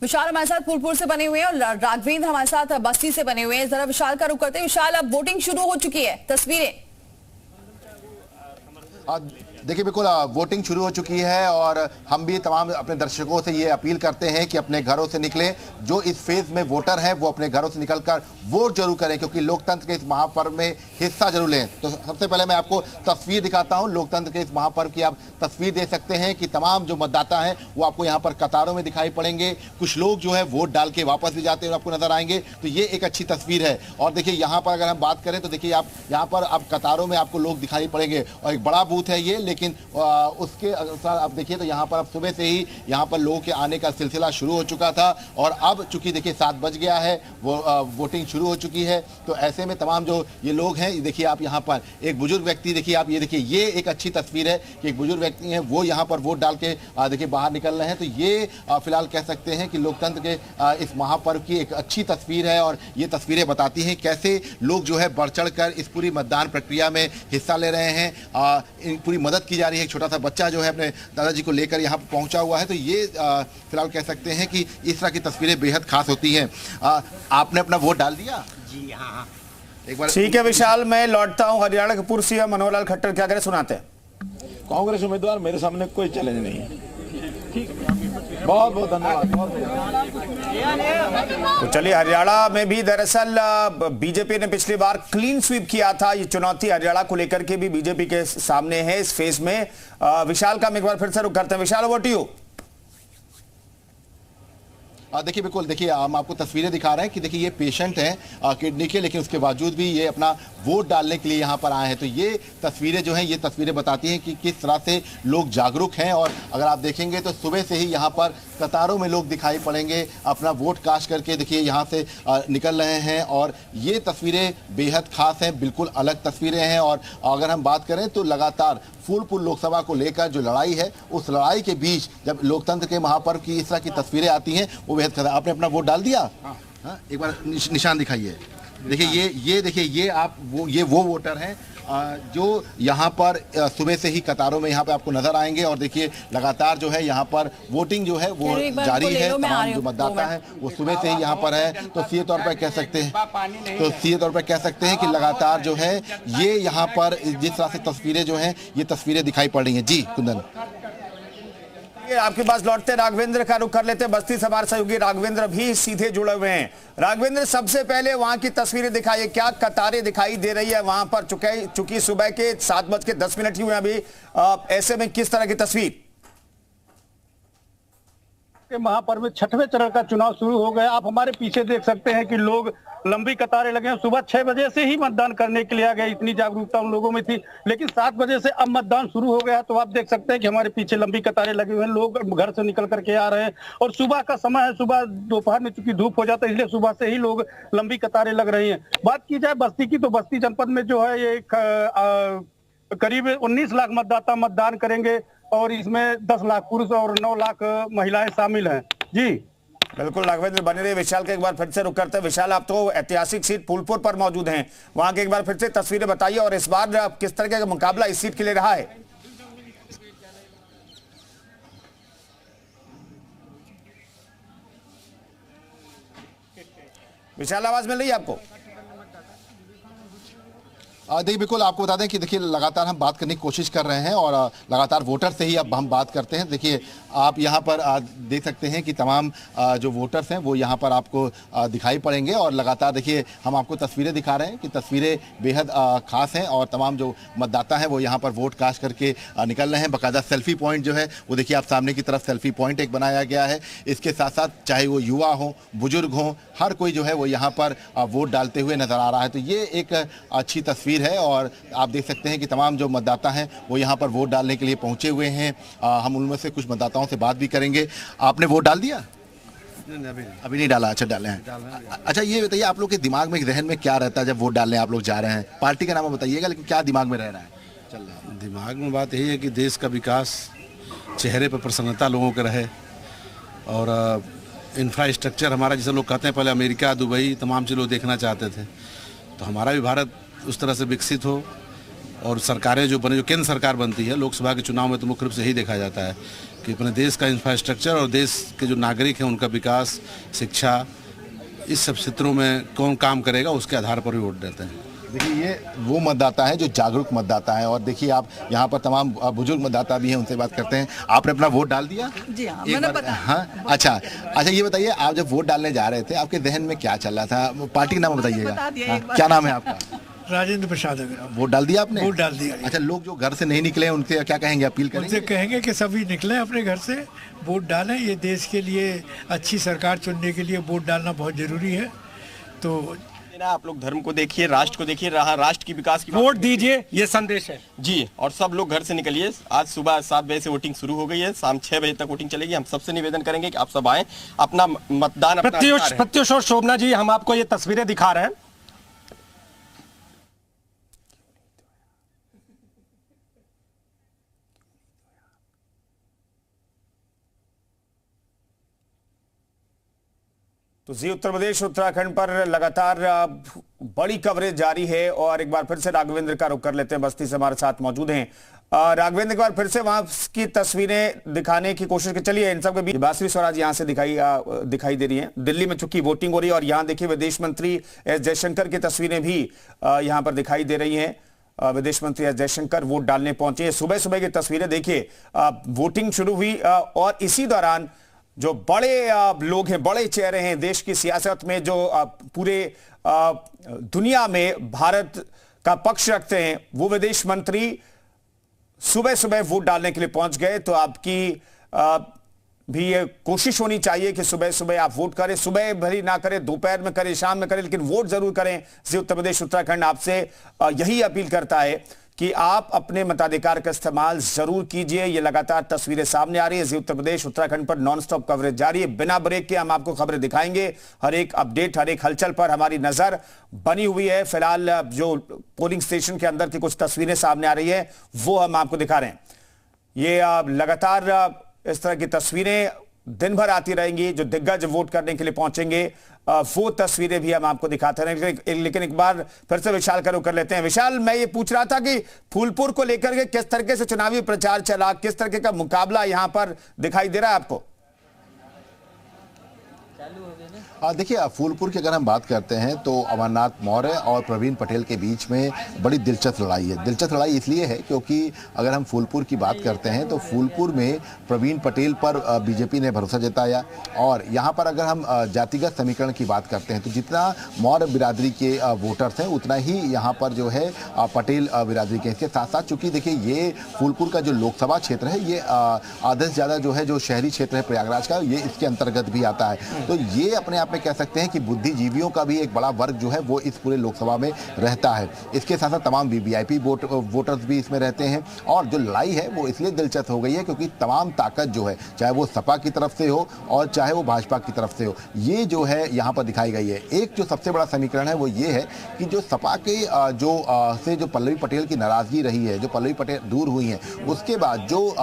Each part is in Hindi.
विशाल हमारे साथ फूलपुर से बने हुए हैं और राघवेंद्र हमारे साथ बस्ती से बने हुए हैं। जरा विशाल का रुख करते हैं। विशाल, अब वोटिंग शुरू हो चुकी है, तस्वीरें देखिए, बिल्कुल वोटिंग शुरू हो चुकी है और हम भी तमाम अपने दर्शकों से ये अपील करते हैं कि अपने घरों से निकलें। जो इस फेज में वोटर हैं वो अपने घरों से निकलकर वोट जरूर करें, क्योंकि लोकतंत्र के इस महापर्व में हिस्सा जरूर लें। तो सबसे पहले मैं आपको तस्वीर दिखाता हूं। लोकतंत्र के इस महापर्व की आप तस्वीर देख सकते हैं कि तमाम जो मतदाता हैं वो आपको यहाँ पर कतारों में दिखाई पड़ेंगे। कुछ लोग जो है वोट डाल के वापस भी जाते हुए आपको नजर आएंगे। तो ये एक अच्छी तस्वीर है। और देखिए, यहाँ पर अगर हम बात करें तो देखिए, आप यहाँ पर अब कतारों में आपको लोग दिखाई पड़ेंगे और एक बड़ा बूथ है ये, लेकिन उसके अनुसार आप देखिए तो यहाँ पर अब सुबह से ही यहाँ पर लोगों के आने का सिलसिला शुरू हो चुका था और अब चूंकि देखिए 7 बज गया है, वो वोटिंग शुरू हो चुकी है। तो ऐसे में तमाम जो ये लोग हैं, देखिए आप यहाँ पर एक बुजुर्ग व्यक्ति, देखिए आप ये देखिए, ये एक अच्छी तस्वीर है कि एक बुजुर्ग व्यक्ति हैं वो यहाँ पर वोट डाल के देखिए बाहर निकल रहे हैं। तो ये फिलहाल कह सकते हैं कि लोकतंत्र के इस महापर्व की एक अच्छी तस्वीर है और ये तस्वीरें बताती हैं कैसे लोग जो है बढ़ चढ़ कर इस पूरी मतदान प्रक्रिया में हिस्सा ले रहे हैं। पूरी मदद की जा रही है। एक छोटा सा बच्चा जो है अपने दादाजी को लेकर यहाँ पर पहुंचा हुआ है। तो ये फिलहाल कह सकते हैं कि इस तरह की तस्वीरें बेहद खास होती हैं। आपने अपना वोट डाल दिया? जी हाँ। एक बार ठीक है विशाल, मैं लौटता हूँ हरियाणा के पूर्व सीएम मनोहर लाल खट्टर क्या करें सुनाते हैं। कांग्रेस उम्मीदवार मेरे सामने कोई चैलेंज नहीं है। बहुत बहुत धन्यवाद। तो चलिए, हरियाणा में भी दरअसल बीजेपी ने पिछली बार क्लीन स्वीप किया था। ये चुनौती हरियाणा को लेकर के भी बीजेपी के सामने है इस फेज में। विशाल का हम एक बार फिर से रुख करते हैं। विशाल, ओवर टू यू। देखिए, बिल्कुल देखिए, हम आपको तस्वीरें दिखा रहे हैं कि देखिए ये पेशेंट हैं किडनी के, लेकिन उसके बावजूद भी ये अपना वोट डालने के लिए यहाँ पर आए हैं। तो ये तस्वीरें जो हैं, ये तस्वीरें बताती हैं कि किस तरह से लोग जागरूक हैं। और अगर आप देखेंगे तो सुबह से ही यहाँ पर कतारों में लोग दिखाई पड़ेंगे अपना वोट कास्ट करके देखिए यहाँ से निकल रहे हैं। और ये तस्वीरें बेहद खास हैं, बिल्कुल अलग तस्वीरें हैं। और अगर हम बात करें तो लगातार फूलपुर लोकसभा को लेकर जो लड़ाई है, उस लड़ाई के बीच जब लोकतंत्र के महापर्व की इस तरह की तस्वीरें आती हैं वो बेहद खास। आपने अपना वोट डाल दिया? हाँ, एक बार निशान दिखाइए। देखिए, ये देखिए, ये आप वो वोटर हैं जो यहाँ पर सुबह से ही कतारों में यहाँ पे आपको नजर आएंगे। और देखिए लगातार जो है यहाँ पर वोटिंग जो है वो जारी है। तमाम जो मतदाता है वो सुबह से ही यहाँ पर है। तो सीधे तौर पर कह सकते हैं कि लगातार जो है ये यहाँ पर जिस तरह से तस्वीरें जो हैं ये तस्वीरें दिखाई पड़ रही हैं। जी कुंदन, आपके पास लौटते राघवेंद्र का रुख कर लेते। बस्ती से हमारे सहयोगी राघवेंद्र भी सीधे जुड़े हुए हैं। राघवेंद्र, सबसे पहले वहां की तस्वीरें दिखाइए, क्या कतारें दिखाई दे रही है वहां पर? चूंकि सुबह के 7:10 ही हुए अभी, ऐसे में किस तरह की तस्वीर? महापर्व में 6वें चरण का चुनाव शुरू हो गया। आप हमारे पीछे देख सकते हैं कि लोग लंबी कतारें लगे हैं। सुबह 6 बजे से ही मतदान करने के लिए आ गए, इतनी जागरूकता उन लोगों में थी। लेकिन 7 बजे से अब मतदान शुरू हो गया। तो आप देख सकते हैं कि हमारे पीछे लंबी कतारें लगे हुए हैं, लोग घर से निकल करके आ रहे हैं। और सुबह का समय है, सुबह दोपहर में चूंकि धूप हो जाता है, इसलिए सुबह से ही लोग लंबी कतारें लग रही है। बात की जाए बस्ती की, तो बस्ती जनपद में जो है ये करीब 19 लाख मतदाता मतदान करेंगे और इसमें 10 लाख पुरुष और 9 लाख महिलाएं शामिल हैं। जी बिल्कुल राघवेंद्र, बने रहे। विशाल के एक बार फिर से रुक करते हैं। विशाल, आप तो ऐतिहासिक सीट फूलपुर पर मौजूद हैं, वहां के एक बार फिर से तस्वीरें बताइए और इस बार किस तरह का मुकाबला इस सीट के लिए रहा है? विशाल, आवाज मिल रही है आपको? देखिए, बिल्कुल आपको बता दें कि देखिए लगातार हम बात करने की कोशिश कर रहे हैं और लगातार वोटर से ही अब हम बात करते हैं। देखिए, आप यहाँ पर देख सकते हैं कि तमाम जो वोटर्स हैं वो यहाँ पर आपको दिखाई पड़ेंगे। और लगातार देखिए हम आपको तस्वीरें दिखा रहे हैं कि तस्वीरें बेहद खास हैं और तमाम जो मतदाता हैं वो यहाँ पर वोट कास्ट करके निकल रहे हैं। बाकायदा सेल्फी पॉइंट जो है वो देखिए आप सामने की तरफ सेल्फी पॉइंट एक बनाया गया है। इसके साथ साथ चाहे वो युवा हों, बुजुर्ग हों, हर कोई जो है वो यहाँ पर वोट डालते हुए नजर आ रहा है। तो ये एक अच्छी तस्वीर है और आप देख सकते हैं कि तमाम जो मतदाता हैं वो यहाँ पर वोट डालने के लिए पहुंचे हुए हैं। हम उनमें से कुछ मतदाताओं से बात भी करेंगे। आपने वोट डाल दिया? अभी नहीं डाला। अच्छा, डाले हैं। अच्छा, ये बताइए आप लोग के दिमाग में, जहन में क्या रहता है जब वोट डालने आप लोग जा रहे हैं? पार्टी का नाम बताइएगा, लेकिन क्या दिमाग में रह रहा है, चल रहा है? दिमाग में बात यही है कि देश का विकास, चेहरे पर प्रसन्नता लोगों के रहे और इंफ्रास्ट्रक्चर हमारा, जैसे लोग कहते हैं पहले अमेरिका, दुबई, तमाम चीज़ लोग देखना चाहते थे, तो हमारा भी भारत उस तरह से विकसित हो और सरकारें जो बने, जो केंद्र सरकार बनती है, लोकसभा के चुनाव में तो मुख्य रूप से यही देखा जाता है कि अपने देश का इंफ्रास्ट्रक्चर और देश के जो नागरिक हैं उनका विकास, शिक्षा, इस सब क्षेत्रों में कौन काम करेगा उसके आधार पर भी वोट देते हैं। देखिए, ये वो मतदाता है जो जागरूक मतदाता है। और देखिए, आप यहाँ पर तमाम बुजुर्ग मतदाता भी हैं, उनसे बात करते हैं। आपने अपना वोट डाल दिया? जी हाँ, मैंने पता। हाँ, अच्छा, ये बताइए, आप जब वोट डालने जा रहे थे आपके जहन में क्या चल रहा था? पार्टी का नाम बताइएगा। क्या नाम है आपका? राजेंद्र प्रसाद अग्रवाल। वोट डाल दिया आपने? वोट डाल दिया। अच्छा, लोग जो घर से नहीं निकले उनसे क्या कहेंगे, अपील करेंगे? उनसे कहेंगे कि सभी निकलें अपने घर से, वोट डालें। ये देश के लिए अच्छी सरकार चुनने के लिए वोट डालना बहुत जरूरी है। तो आप लोग धर्म को देखिए, राष्ट्र को देखिए, राष्ट्र की विकास की वोट दीजिए, ये संदेश है जी। और सब लोग घर से निकलिए। आज सुबह 7 बजे से वोटिंग शुरू हो गई है, शाम 6 बजे तक वोटिंग चलेगी। हम सबसे निवेदन करेंगे कि आप सब आए, अपना मतदान प्रत्युष और शोभना जी, हम आपको ये तस्वीरें दिखा रहे हैं। तो जी, उत्तर प्रदेश उत्तराखंड पर लगातार बड़ी कवरेज जारी है। और एक बार फिर से राघवेंद्र का रुख कर लेते हैं, बस्ती से हमारे साथ मौजूद हैं। राघवेंद्र, एक बार फिर से वहां की तस्वीरें दिखाने की कोशिश कर। चलिए, इन सब के बीच बासुरी स्वराज यहां से दिखाई दे रही हैं। दिल्ली में चूंकि वोटिंग हो रही है और यहां देखिए विदेश मंत्री एस जयशंकर की तस्वीरें भी यहां पर दिखाई दे रही हैं। विदेश मंत्री एस जयशंकर वोट डालने पहुंचे। सुबह सुबह की तस्वीरें देखिए, वोटिंग शुरू हुई और इसी दौरान जो बड़े लोग हैं, बड़े चेहरे हैं देश की सियासत में, जो पूरे दुनिया में भारत का पक्ष रखते हैं, वो विदेश मंत्री सुबह सुबह वोट डालने के लिए पहुंच गए। तो आपकी भी ये कोशिश होनी चाहिए कि सुबह सुबह आप वोट करें। सुबह भरी ना करें, दोपहर में करें, शाम में करें, लेकिन वोट जरूर करें। जी, उत्तर प्रदेश उत्तराखंड आपसे यही अपील करता है कि आप अपने मताधिकार का इस्तेमाल जरूर कीजिए। ये लगातार तस्वीरें सामने आ रही है। जी, उत्तर प्रदेश उत्तराखंड पर नॉनस्टॉप कवरेज जारी है, बिना ब्रेक के हम आपको खबरें दिखाएंगे। हर एक अपडेट, हर एक हलचल पर हमारी नजर बनी हुई है। फिलहाल जो पोलिंग स्टेशन के अंदर की कुछ तस्वीरें सामने आ रही है वो हम आपको दिखा रहे हैं। ये लगातार इस तरह की तस्वीरें दिन भर आती रहेंगी। जो दिग्गज वोट करने के लिए पहुंचेंगे वो तस्वीरें भी हम आपको दिखाते रहेंगे। लेकिन एक बार फिर से विशाल का रुख कर लेते हैं। विशाल, मैं ये पूछ रहा था कि फूलपुर को लेकर के किस तरीके से चुनावी प्रचार चला, किस तरीके का मुकाबला यहां पर दिखाई दे रहा है आपको? देखिए, फूलपुर की अगर हम बात करते हैं तो अमरनाथ मौर्य और प्रवीण पटेल के बीच में बड़ी दिलचस्प लड़ाई है। दिलचस्प लड़ाई इसलिए है क्योंकि अगर हम फूलपुर की बात करते हैं तो फूलपुर में प्रवीण पटेल पर बीजेपी ने भरोसा जताया। और यहाँ पर अगर हम जातिगत समीकरण की बात करते हैं तो जितना मौर्य बिरादरी के वोटर्स हैं उतना ही यहाँ पर जो है पटेल बिरादरी के। इसके साथ साथ चूंकि देखिए ये फूलपुर का जो लोकसभा क्षेत्र है ये आधे से ज़्यादा जो है जो शहरी क्षेत्र है प्रयागराज का, ये इसके अंतर्गत भी आता है। तो ये अपने आप में कह सकते हैं कि बुद्धिजीवियों का भी एक बड़ा वर्ग जो है वो इस पूरे लोकसभा में रहता है। इसके साथ साथ तमाम वीवीआईपी वोटर्स भी इसमें रहते हैं। और जो लड़ाई है वो इसलिए दिलचस्प हो गई है क्योंकि तमाम ताकत जो है, चाहे वो सपा की तरफ से हो और चाहे वो भाजपा की तरफ से हो, ये जो है यहाँ पर दिखाई गई है। एक जो सबसे बड़ा समीकरण है वो ये है कि जो सपा के जो पल्लवी पटेल की नाराजगी रही है, जो पल्लवी पटेल दूर हुई है, उसके बाद जो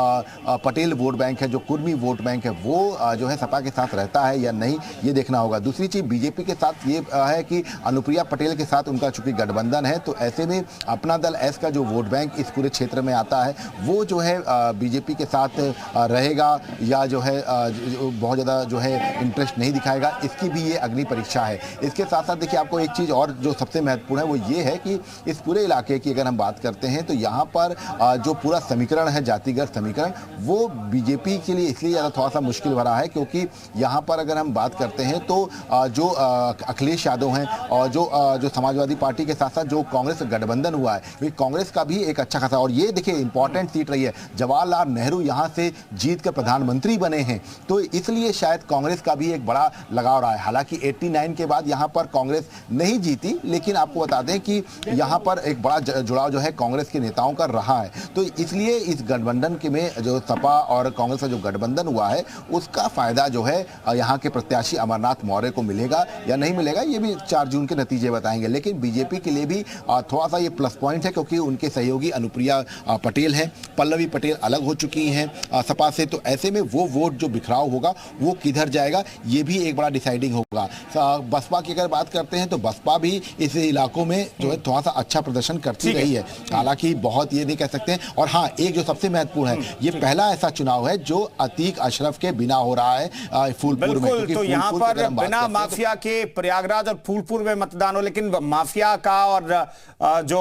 पटेल वोट बैंक है, जो कुर्मी वोट बैंक है, वो जो है सपा के साथ रहता है या नहीं, ये देखना होगा। दूसरी चीज बीजेपी के साथ ये है कि अनुप्रिया पटेल के साथ उनका चूंकि गठबंधन है, तो ऐसे में अपना दल एस का जो वोट बैंक इस पूरे क्षेत्र में आता है वो जो है बीजेपी के साथ रहेगा या जो है बहुत ज़्यादा जो है इंटरेस्ट नहीं दिखाएगा, इसकी भी ये अग्नि परीक्षा है। इसके साथ साथ देखिए आपको एक चीज़ और जो सबसे महत्वपूर्ण है वो ये है कि इस पूरे इलाके की अगर हम बात करते हैं तो यहाँ पर जो पूरा समीकरण है, जातिगत समीकरण, वो बीजेपी के लिए इसलिए ज़्यादा थोड़ा सा मुश्किल भरा है क्योंकि यहाँ पर अगर हम बात करते हैं तो जो अखिलेश यादव हैं और जो समाजवादी पार्टी के साथ साथ जो कांग्रेस गठबंधन हुआ है, क्योंकि कांग्रेस का भी एक अच्छा खासा, और ये देखिए इंपॉर्टेंट सीट रही है, जवाहरलाल नेहरू यहाँ से जीत कर प्रधानमंत्री बने हैं, तो इसलिए शायद कांग्रेस का भी एक बड़ा लगाव रहा है। हालांकि 89 के बाद यहाँ पर कांग्रेस नहीं जीती, लेकिन आपको बता दें कि यहाँ पर एक बड़ा जुड़ाव जो है कांग्रेस के नेताओं का रहा है। तो इसलिए इस गठबंधन के में जो सपा और कांग्रेस का जो गठबंधन हुआ है उसका फायदा जो है यहाँ के प्रत्याशी प्रत्याशी अमरनाथ मौर्य को मिलेगा या नहीं मिलेगा, ये भी 4 जून के नतीजे बताएंगे। लेकिन बीजेपी के लिए भी थोड़ा सा ये प्लस पॉइंट है, क्योंकि उनके सहयोगी अनुप्रिया पटेल हैं, पल्लवी पटेल अलग हो चुकी हैं सपा से, तो ऐसे में वो वोट जो बिखराव होगा वो किधर जाएगा, ये भी एक बड़ा डिसाइडिंग होगा। बसपा की अगर बात करते हैं तो बसपा भी इस इलाकों में जो है थोड़ा सा अच्छा प्रदर्शन करती रही है, हालांकि बहुत ये नहीं कह सकते हैं। और हाँ, एक जो सबसे महत्वपूर्ण है, ये पहला ऐसा चुनाव है जो अतीक अशरफ के बिना हो रहा है फूलपुर में। तो यहाँ पर बिना माफिया के प्रयागराज और फूलपुर में मतदान हो, लेकिन माफिया का और जो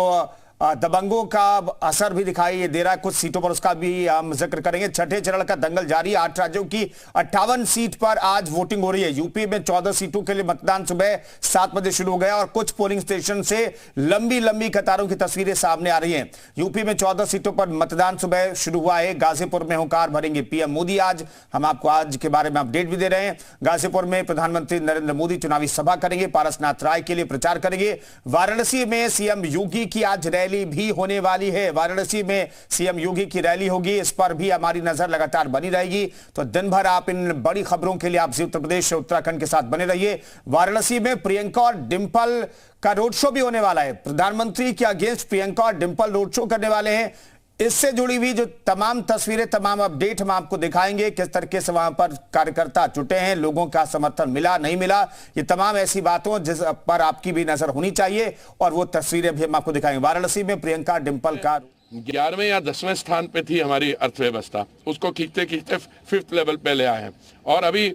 दबंगों का असर भी दिखाई दे रहा है कुछ सीटों पर, उसका भी हम जिक्र करेंगे। छठे चरण का दंगल जारी, 8 राज्यों की 58 सीट पर आज वोटिंग हो रही है। यूपी में 14 सीटों के लिए मतदान सुबह 7 बजे शुरू हो गया और कुछ पोलिंग स्टेशन से लंबी लंबी कतारों की तस्वीरें सामने आ रही हैं। यूपी में 14 सीटों पर मतदान सुबह शुरू हुआ है। गाजीपुर में हुंकार भरेंगे पीएम मोदी आज, हम आपको आज के बारे में अपडेट भी दे रहे हैं। गाजीपुर में प्रधानमंत्री नरेंद्र मोदी चुनावी सभा करेंगे, पारसनाथ राय के लिए प्रचार करेंगे। वाराणसी में सीएम योगी की आज रैली भी होने वाली है। वाराणसी में सीएम योगी की रैली होगी, इस पर भी हमारी नजर लगातार बनी रहेगी। तो दिन भर आप इन बड़ी खबरों के लिए आप उत्तर प्रदेश और उत्तराखंड के साथ बने रहिए। वाराणसी में प्रियंका और डिंपल का रोड शो भी होने वाला है। प्रधानमंत्री के अगेंस्ट प्रियंका और डिंपल रोड शो करने वाले हैं। इससे जुड़ी हुई जो तमाम तस्वीरें, तमाम अपडेट हम आपको दिखाएंगे, किस तरीके से वहां पर कार्यकर्ता जुटे हैं, लोगों का समर्थन मिला नहीं मिला, ये तमाम ऐसी बातों जिस पर आपकी भी नजर होनी चाहिए और वो तस्वीरें भी हम आपको दिखाएंगे। वाराणसी में प्रियंका डिंपल का 11वें या 10वें स्थान पे थी हमारी अर्थव्यवस्था, उसको खींचते खींचते 5th लेवल पे ले आए हैं। और अभी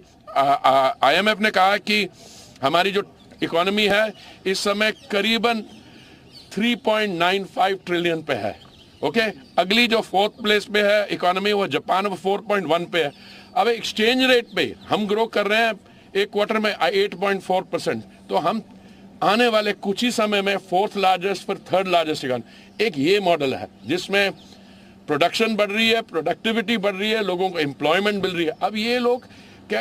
IMF ने कहा कि हमारी जो इकोनॉमी है इस समय करीबन 3.95 ट्रिलियन पे है। ओके, अगली जो 4th प्लेस पे है इकोनॉमी वो जापान में 4.1 पे है। अब एक्सचेंज रेट पे हम ग्रो कर रहे हैं एक क्वार्टर में 8.4%, तो हम आने वाले कुछ ही समय में 4th लार्जेस्ट फिर 3rd लार्जेस्ट इकोनॉमी। एक ये मॉडल है जिसमें प्रोडक्शन बढ़ रही है, प्रोडक्टिविटी बढ़ रही है, लोगों को एम्प्लॉयमेंट मिल रही है। अब ये लोग क्या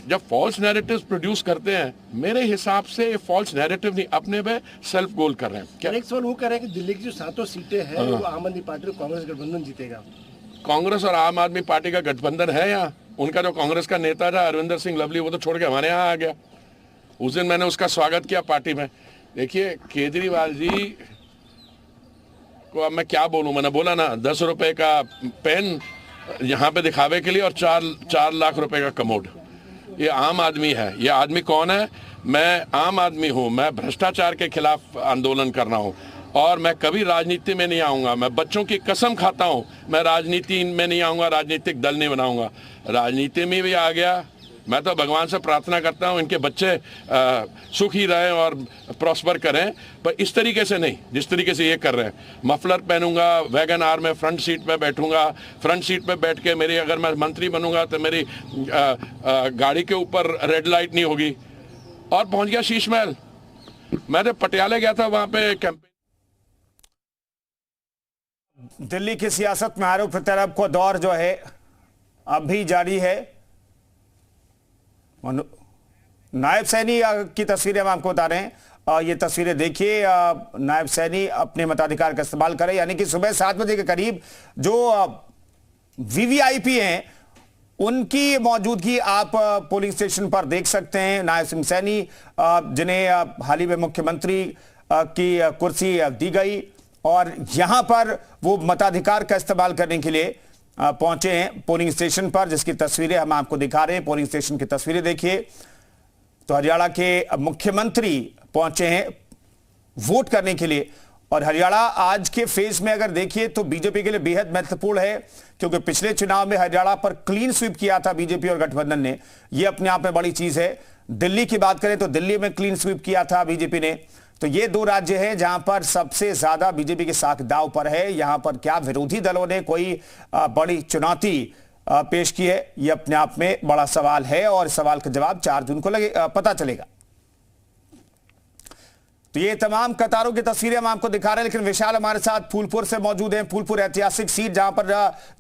जब फॉल्स नैरेटिव्स प्रोड्यूस करते हैं, मेरे हिसाब से ये फॉल्स नैरेटिव नहीं, अपने पे सेल्फ गोल कर रहे हैं। क्या एक सवाल वो कर रहे हैं कि दिल्ली की जो 7 सीटें हैं वो आम आदमी पार्टी और कांग्रेस गठबंधन जीतेगा? कांग्रेस और आम आदमी पार्टी का गठबंधन है यहाँ। उनका जो कांग्रेस का नेता था अरविंदर सिंह लवली, वो तो छोड़ के हमारे यहाँ आ गया। उस दिन मैंने उसका स्वागत किया पार्टी में। देखिए केजरीवाल जी को अब मैं क्या बोलूँ, मैंने बोला ना 10 रुपए का पेन यहाँ पे दिखावे के लिए और 4 लाख रुपए का कमोड। ये आम आदमी है। ये आदमी कौन है? मैं आम आदमी हूँ। मैं भ्रष्टाचार के खिलाफ आंदोलन कर रहा हूँ और मैं कभी राजनीति में नहीं आऊँगा। मैं बच्चों की कसम खाता हूँ, मैं राजनीति में नहीं आऊँगा, राजनीतिक दल नहीं बनाऊँगा। राजनीति में भी आ गया, मैं तो भगवान से प्रार्थना करता हूँ इनके बच्चे सुखी रहें और प्रॉस्पर करें, पर इस तरीके से नहीं जिस तरीके से ये कर रहे हैं। मफलर पहनूंगा, वैगन आर में फ्रंट सीट पे बैठूंगा, फ्रंट सीट पे बैठ के मेरी अगर मैं मंत्री बनूंगा तो मेरी गाड़ी के ऊपर रेड लाइट नहीं होगी। और पहुंच गया शीश महल। मैं तो पटियाला गया था, वहां पे कैंपेन। दिल्ली की सियासत में आरोप प्रत्यारोप का दौर जो है अब भी जारी है। नायब सैनी की तस्वीरें हम आपको बता रहे हैं। ये तस्वीरें देखिए, नायब सैनी अपने मताधिकार का इस्तेमाल करें, यानी कि सुबह 7 बजे के करीब जो वीवीआईपी हैं उनकी मौजूदगी आप पोलिंग स्टेशन पर देख सकते हैं। नायब सिंह सैनी जिन्हें हाल ही में मुख्यमंत्री की कुर्सी दी गई और यहां पर वो मताधिकार का इस्तेमाल करने के लिए पहुंचे हैं पोलिंग स्टेशन पर, जिसकी तस्वीरें हम आपको दिखा रहे हैं। पोलिंग स्टेशन की तस्वीरें देखिए। तो हरियाणा के मुख्यमंत्री पहुंचे हैं वोट करने के लिए और हरियाणा आज के फेज में अगर देखिए तो बीजेपी के लिए बेहद महत्वपूर्ण है, क्योंकि पिछले चुनाव में हरियाणा पर क्लीन स्वीप किया था बीजेपी और गठबंधन ने। यह अपने आप में बड़ी चीज है। दिल्ली की बात करें तो दिल्ली में क्लीन स्वीप किया था बीजेपी ने। तो ये 2 राज्य हैं जहां पर सबसे ज्यादा बीजेपी के साख दांव पर है। यहां पर क्या विरोधी दलों ने कोई बड़ी चुनौती पेश की है, यह अपने आप में बड़ा सवाल है और सवाल का जवाब 4 जून को पता चलेगा। तो ये तमाम कतारों की तस्वीरें हम आपको दिखा रहे हैं, लेकिन विशाल हमारे साथ फूलपुर से मौजूद हैं। फूलपुर ऐतिहासिक सीट जहां पर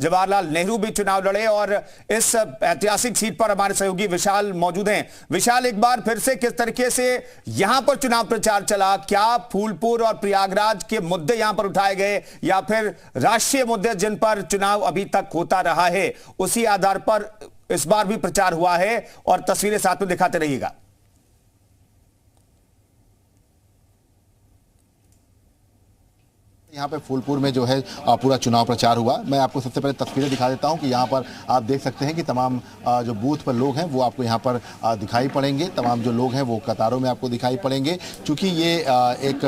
जवाहरलाल नेहरू भी चुनाव लड़े और इस ऐतिहासिक सीट पर हमारे सहयोगी विशाल मौजूद हैं। विशाल, एक बार फिर से किस तरीके से यहां पर चुनाव प्रचार चला? क्या फूलपुर और प्रयागराज के मुद्दे यहां पर उठाए गए या फिर राष्ट्रीय मुद्दे जिन पर चुनाव अभी तक होता रहा है उसी आधार पर इस बार भी प्रचार हुआ है और तस्वीरें साथ में दिखाते रहिएगा। यहाँ पे फूलपुर में जो है पूरा चुनाव प्रचार हुआ। मैं आपको सबसे पहले तस्वीरें दिखा देता हूँ कि यहाँ पर आप देख सकते हैं कि तमाम जो बूथ पर लोग हैं वो आपको यहाँ पर दिखाई पड़ेंगे। तमाम जो लोग हैं वो कतारों में आपको दिखाई पड़ेंगे। चूँकि ये एक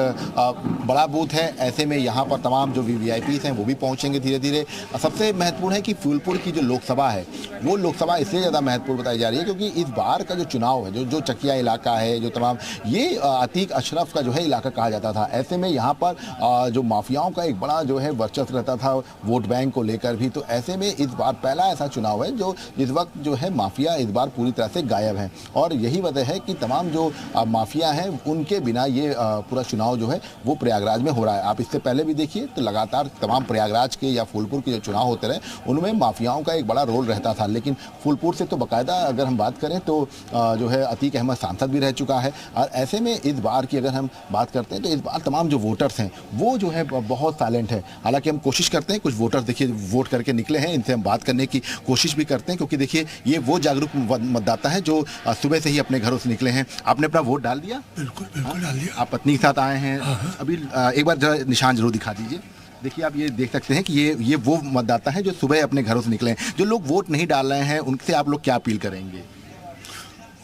बड़ा बूथ है, ऐसे में यहाँ पर तमाम जो VVIPs हैं वो भी पहुँचेंगे धीरे धीरे। सबसे महत्वपूर्ण है कि फूलपुर की जो लोकसभा है वो लोकसभा इसलिए ज़्यादा महत्वपूर्ण बताई जा रही है क्योंकि इस बार का जो चुनाव है, जो चकिया इलाका है, जो तमाम ये अतीक अशरफ का जो है इलाका कहा जाता था। ऐसे में यहाँ पर जो माफियाओं का एक बड़ा जो है वर्चस्व रहता था वोट बैंक को लेकर भी। तो ऐसे में इस बार पहला ऐसा चुनाव है जो इस वक्त जो है माफिया इस बार पूरी तरह से गायब है और यही वजह है कि तमाम जो माफिया हैं उनके बिना ये पूरा चुनाव जो है वो प्रयागराज में हो रहा है। आप इससे पहले भी देखिए तो लगातार तमाम प्रयागराज के या फूलपुर के जो चुनाव होते रहे उनमें माफियाओं का एक बड़ा रोल रहता था। लेकिन फूलपुर से तो बाकायदा अगर हम बात करें तो जो है अतीक अहमद सांसद भी रह चुका है और ऐसे में इस बार की अगर हम बात करते हैं तो इस बार तमाम जो वोटर्स हैं वो जो है बहुत साइलेंट है। हालांकि हम कोशिश करते हैं, कुछ वोटर्स देखिए वोट करके निकले हैं, इनसे हम बात करने की कोशिश भी करते हैं क्योंकि देखिए ये वो जागरूक मतदाता है जो सुबह से ही अपने घरों से निकले हैं। आपने अपना वोट डाल दिया? बिल्कुल डाल दिया। आप पत्नी के साथ आए हैं? अभी एक बार जरा निशान जरूर दिखा दीजिए। देखिए आप ये देख सकते हैं कि ये वो मतदाता है जो सुबह अपने घरों से निकले हैं। जो लोग वोट नहीं डाल रहे हैं उनसे आप लोग क्या अपील करेंगे?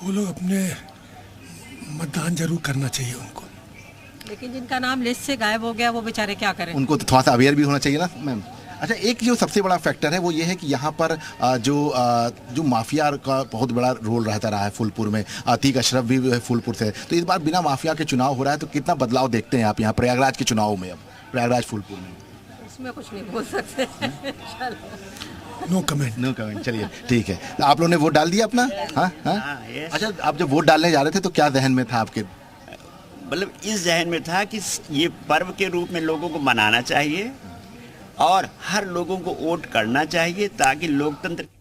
वो लोग अपने मतदान जरूर करना चाहिए उनको। लेकिन जिनका नाम लिस्ट से गायब हो गया वो बेचारे क्या करें? उनको तो थोड़ा सा अवेयर भी होना चाहिए ना मैम। अच्छा, एक जो सबसे बड़ा फैक्टर है वो ये है कि यहाँ पर जो माफिया का बहुत बड़ा रोल रहता रहा है फूलपुर में। अतीक अशरफ भी फूलपुर से, तो इस बार बिना माफिया के चुनाव हो रहा है तो कितना बदलाव देखते हैं आप यहाँ प्रयागराज के चुनाव में? अब प्रयागराज फूलपुर में उसमें कुछ नहीं बोल सकते। No comment. चलिए ठीक है। तो आप लोगों ने वोट डाल दिया अपना? हाँ। अच्छा, आप जब वोट डालने जा रहे थे तो क्या जहन में था आपके? मतलब इस जहन में था कि ये पर्व के रूप में लोगों को मनाना चाहिए और हर लोगों को वोट करना चाहिए ताकि लोकतंत्र